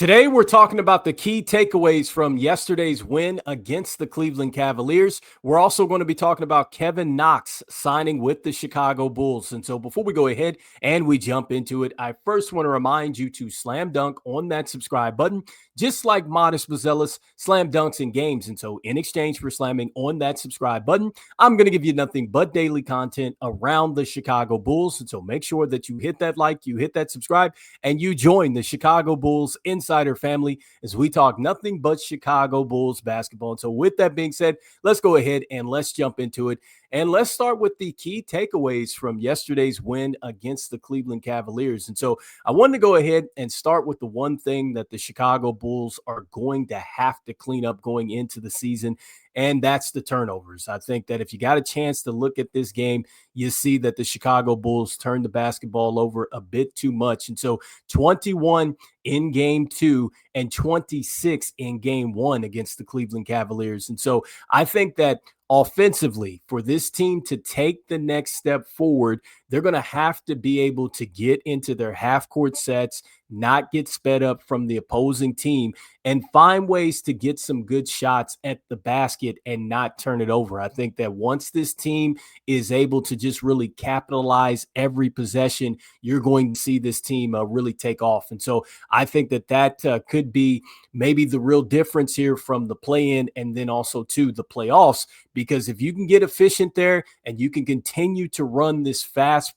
Today, we're talking about the key takeaways from yesterday's win against the Cleveland Cavaliers. We're also going to be talking about Kevin Knox signing with the Chicago Bulls. And so before we go ahead and we jump into it, I first want to remind you to slam dunk on that subscribe button. Just like Modest Buzelis slam dunks in games. And so in exchange for slamming on that subscribe button, I'm going to give you nothing but daily content around the Chicago Bulls. And so make sure that you hit that like, you hit that subscribe, and you join the Chicago Bulls Insider family as we talk nothing but Chicago Bulls basketball. And so with that being said, let's go ahead and let's jump into it. And let's start with the key takeaways from yesterday's win against the Cleveland Cavaliers. And so I wanted to go ahead and start with the one thing that the Chicago Bulls are going to have to clean up going into the season, and that's the turnovers. I think that if you got a chance to look at this game, you see that the Chicago Bulls turned the basketball over a bit too much. And so 21 in game 2 and 26 in game 1 against the Cleveland Cavaliers. And so I think that offensively, for this team to take the next step forward, they're going to have to be able to get into their half-court sets, not get sped up from the opposing team, and find ways to get some good shots at the basket and not turn it over. I think that once this team is able to just really capitalize every possession, you're going to see this team really take off. And so I think that could be maybe the real difference here from the play-in and then also to the playoffs, because if you can get efficient there and you can continue to run this fast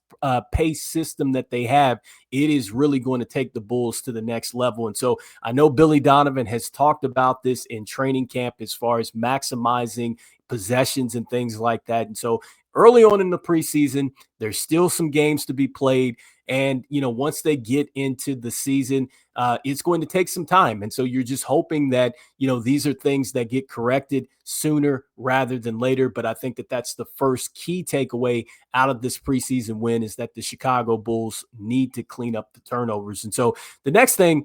pace system that they have, it is really going to take the Bulls to the next level. And so I know Billy Donovan has talked about this in training camp as far as maximizing possessions and things like that. And so early on in the preseason, there's still some games to be played. And, once they get into the season, it's going to take some time. And so you're just hoping that, these are things that get corrected sooner rather than later. But I think that that's the first key takeaway out of this preseason win, is that the Chicago Bulls need to clean up the turnovers. And so the next thing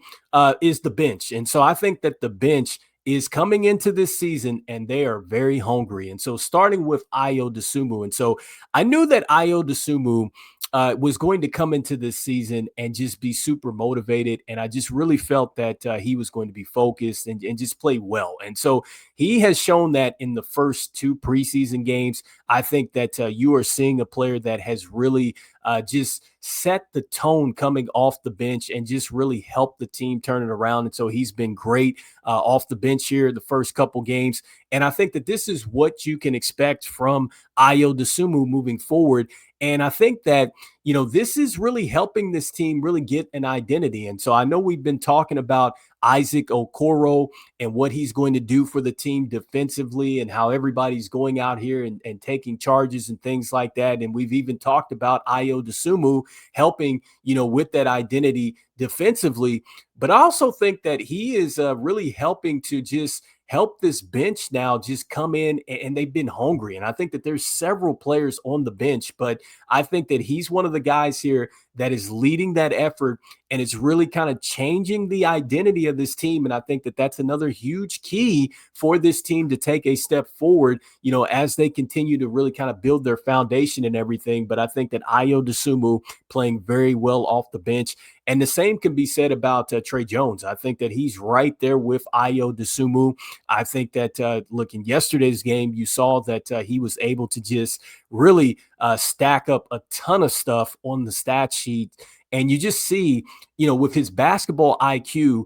is the bench. And so I think that the bench is coming into this season and they are very hungry. And so starting with Ayo Dosunmu. And so I knew that Ayo Dosunmu was going to come into this season and just be super motivated. And I just really felt that he was going to be focused and just play well. And so he has shown that in the first 2 preseason games. I think that you are seeing a player that has really just set the tone coming off the bench and just really helped the team turn it around. And so he's been great off the bench here the first couple games. And I think that this is what you can expect from Ayo Dosunmu moving forward. And I think that, this is really helping this team really get an identity. And so I know we've been talking about Isaac Okoro and what he's going to do for the team defensively and how everybody's going out here and taking charges and things like that. And we've even talked about Ayo Dosunmu helping, with that identity defensively. But I also think that he is really helping to just help this bench now just come in, and they've been hungry. And I think that there's several players on the bench, but I think that he's one of the guys here that is leading that effort, and it's really kind of changing the identity of this team. And I think that that's another huge key for this team to take a step forward, as they continue to really kind of build their foundation and everything. But I think that Ayo Dosunmu playing very well off the bench. And the same can be said about Tre Jones. I think that he's right there with Ayo Dosunmu. I think that looking yesterday's game, you saw that he was able to just really stack up a ton of stuff on the stat sheet. And you just see, with his basketball IQ,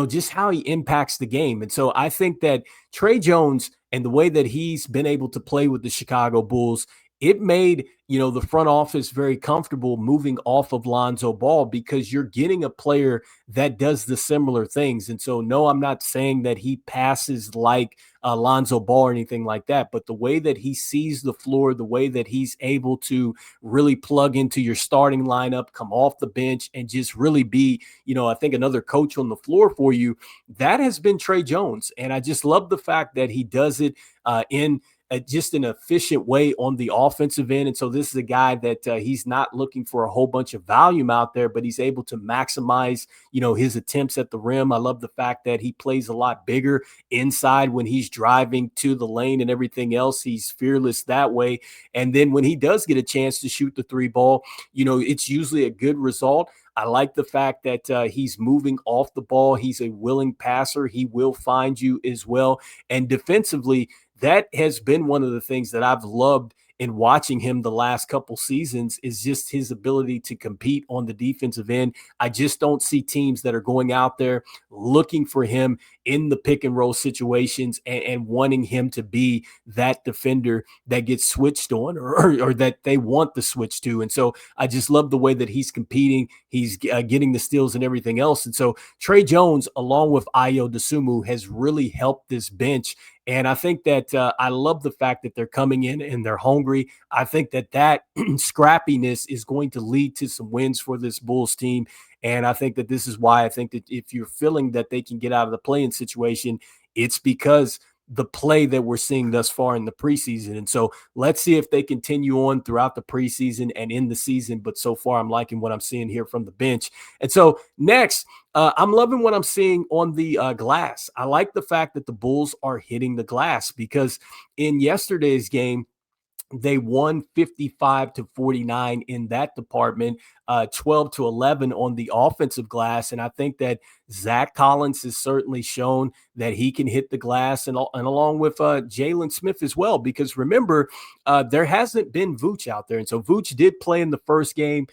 just how he impacts the game. And so I think that Tre Jones and the way that he's been able to play with the Chicago Bulls, it made, the front office very comfortable moving off of Lonzo Ball, because you're getting a player that does the similar things. And so, no, I'm not saying that he passes like Lonzo Ball or anything like that, but the way that he sees the floor, the way that he's able to really plug into your starting lineup, come off the bench, and just really be, I think another coach on the floor for you, that has been Tre Jones. And I just love the fact that he does it in just an efficient way on the offensive end. And so this is a guy that he's not looking for a whole bunch of volume out there, but he's able to maximize, his attempts at the rim. I love the fact that he plays a lot bigger inside when he's driving to the lane and everything else. He's fearless that way. And then when he does get a chance to shoot the 3 ball, it's usually a good result. I like the fact that he's moving off the ball. He's a willing passer. He will find you as well. And defensively, that has been one of the things that I've loved in watching him the last couple seasons is just his ability to compete on the defensive end. I just don't see teams that are going out there looking for him in the pick and roll situations and wanting him to be that defender that gets switched on or that they want the switch to. And so I just love the way that he's competing. He's getting the steals and everything else. And so Tre Jones, along with Ayo Dosunmu, has really helped this bench. And I think that I love the fact that they're coming in and they're hungry. I think that scrappiness is going to lead to some wins for this Bulls team. And I think that this is why I think that if you're feeling that they can get out of the play-in situation, it's because the play that we're seeing thus far in the preseason. And so let's see if they continue on throughout the preseason and in the season. But so far, I'm liking what I'm seeing here from the bench. And so next, I'm loving what I'm seeing on the glass. I like the fact that the Bulls are hitting the glass because in yesterday's game, they won 55-49 in that department, 12-11 on the offensive glass. And I think that Zach Collins has certainly shown that he can hit the glass and along with Jalen Smith as well, because remember, there hasn't been Vooch out there. And so Vooch did play in the first game,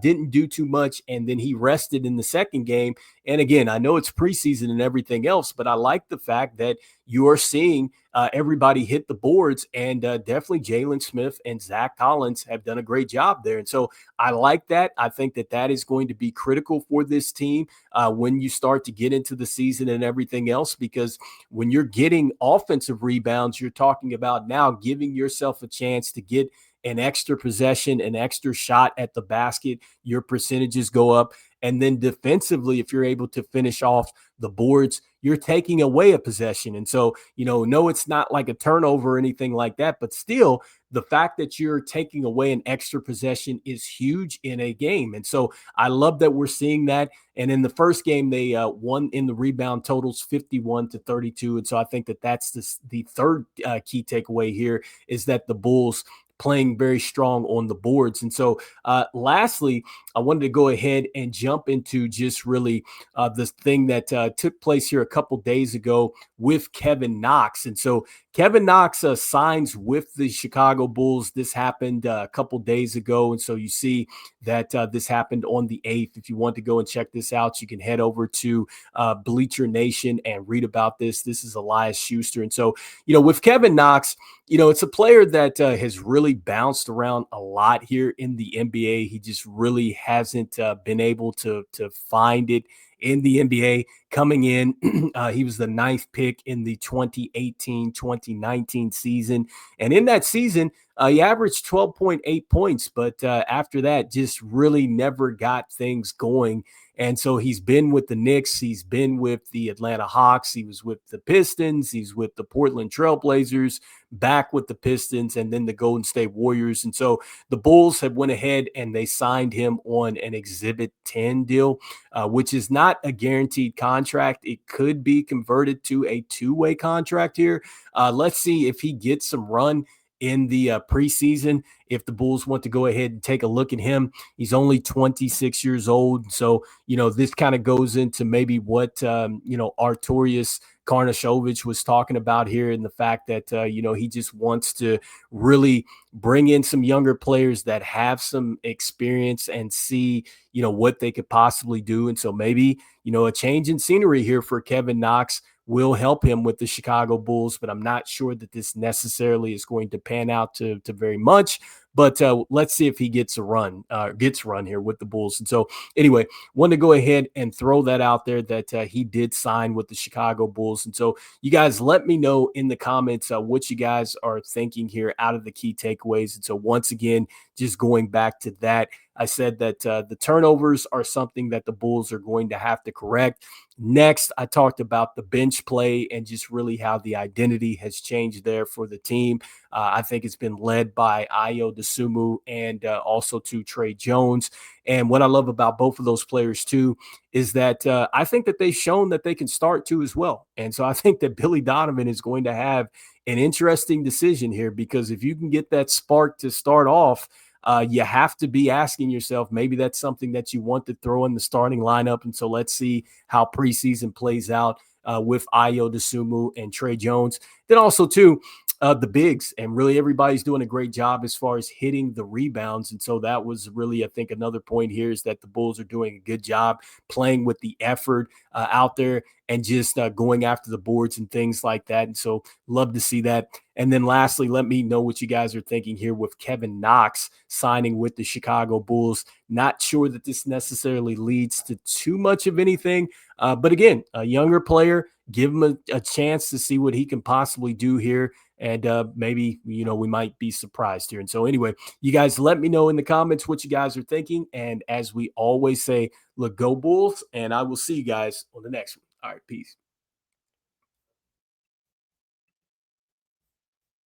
didn't do too much, and then he rested in the second game. And again, I know it's preseason and everything else, but I like the fact that you are seeing everybody hit the boards, and definitely Jalen Smith and Zach Collins have done a great job there. And so I like that. I think that is going to be critical for this team when you start to get into the season and everything else, because when you're getting offensive rebounds, you're talking about now giving yourself a chance to get an extra possession, an extra shot at the basket, your percentages go up. And then defensively, if you're able to finish off the boards, you're taking away a possession. And so, no, it's not like a turnover or anything like that, but still the fact that you're taking away an extra possession is huge in a game. And so I love that we're seeing that. And in the first game, they won in the rebound totals 51-32. And so I think that that's the third key takeaway here is that the Bulls playing very strong on the boards. And so lastly, I wanted to go ahead and jump into just really this thing that took place here a couple days ago with Kevin Knox. And so Kevin Knox signs with the Chicago Bulls. This happened a couple days ago. And so you see that this happened on the 8th. If you want to go and check this out, you can head over to Bleacher Nation and read about this. This is Elias Schuster. And so, with Kevin Knox, it's a player that has really bounced around a lot here in the NBA. He just really hasn't been able to find it in the NBA. Coming in, he was the 9th pick in the 2018-2019 season. And in that season, he averaged 12.8 points. But after that, just really never got things going. And so he's been with the Knicks. He's been with the Atlanta Hawks. He was with the Pistons. He's with the Portland Trailblazers, back with the Pistons, and then the Golden State Warriors. And so the Bulls have went ahead and they signed him on an Exhibit 10 deal, which is not a guaranteed contract. It could be converted to a two-way contract here. Let's see if he gets some run in the preseason. If the Bulls want to go ahead and take a look at him, he's only 26 years old. So, this kind of goes into maybe what, Arturius Karnisovich was talking about here, and the fact that, he just wants to really bring in some younger players that have some experience and see, what they could possibly do. And so maybe, a change in scenery here for Kevin Knox will help him with the Chicago Bulls, but I'm not sure that this necessarily is going to pan out to very much. But let's see if he gets run here with the Bulls. And so anyway, wanted to go ahead and throw that out there that he did sign with the Chicago Bulls. And so you guys let me know in the comments what you guys are thinking here out of the key takeaways. And so once again, just going back to that, I said that the turnovers are something that the Bulls are going to have to correct. Next, I talked about the bench play and just really how the identity has changed there for the team. I think it's been led by Ayo Dosunmu and also to Tre Jones. And what I love about both of those players too is that I think that they've shown that they can start too as well. And so I think that Billy Donovan is going to have an interesting decision here, because if you can get that spark to start off, you have to be asking yourself, maybe that's something that you want to throw in the starting lineup. And so let's see how preseason plays out with Ayo Dosunmu and Tre Jones. Then also, too, the bigs, and really everybody's doing a great job as far as hitting the rebounds. And so that was really, I think, another point here is that the Bulls are doing a good job playing with the effort out there and just going after the boards and things like that. And so love to see that. And then lastly, let me know what you guys are thinking here with Kevin Knox signing with the Chicago Bulls. Not sure that this necessarily leads to too much of anything. But again, a younger player, give him a chance to see what he can possibly do here. And maybe, we might be surprised here. And so anyway, you guys let me know in the comments what you guys are thinking. And as we always say, look, go Bulls. And I will see you guys on the next one. All right, peace.